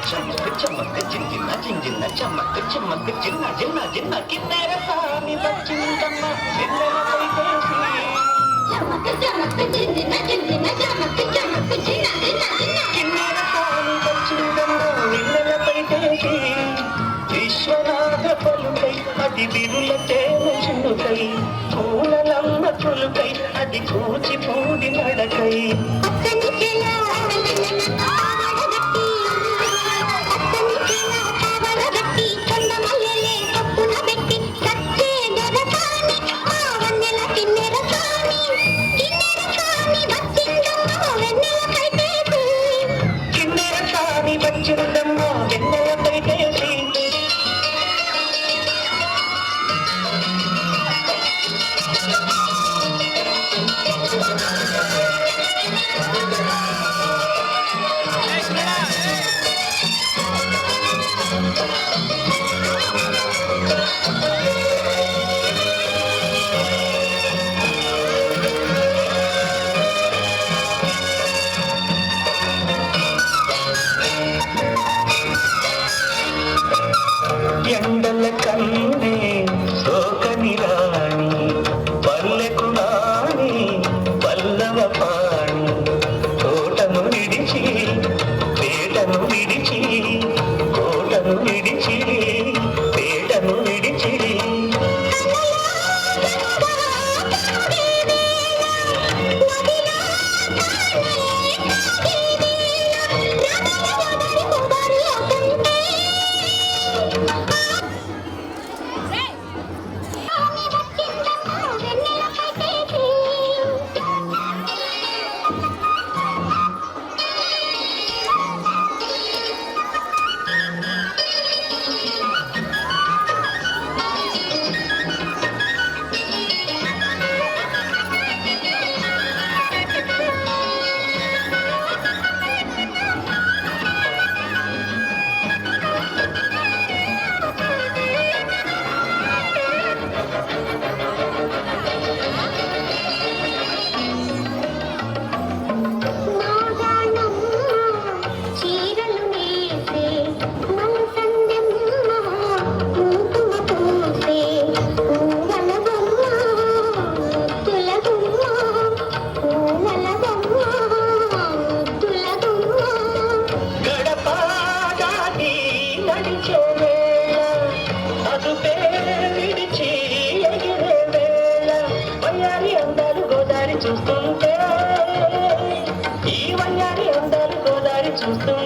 చమ్మక్ చమ్మక్ జింజిన్న జింజిన్న చమ్మక్ చమ్మక్ జిన్న జిన్న జిన్న కిన్నెర సామి వచ్చిందమ్మ వెన్నెలపై కేసి చమ్మక్ చమ్మక్ జింజిన్న జింజిన్న చమ్మక్ చమ్మక్ జిన్న జిన్న జిన్న కిన్నెర సామి వచ్చిందమ్మ వెన్నెలపై కేసి విశ్వనాథ పలుకై అది విరుల తేన చినుకై పూలలమ్మ చులుకై అది కూచిపూడి నడకై ఎండల కన్నే సోకని రాణి పల్లెకు నాని పల్లవ పాణి తోటను విడిచి పేటను విడిచి కోటను విడిచి పేటను విడిచి చూస్తుంటే ఈ వయ్యారి అందాలు గోదారి చూస్తుంటే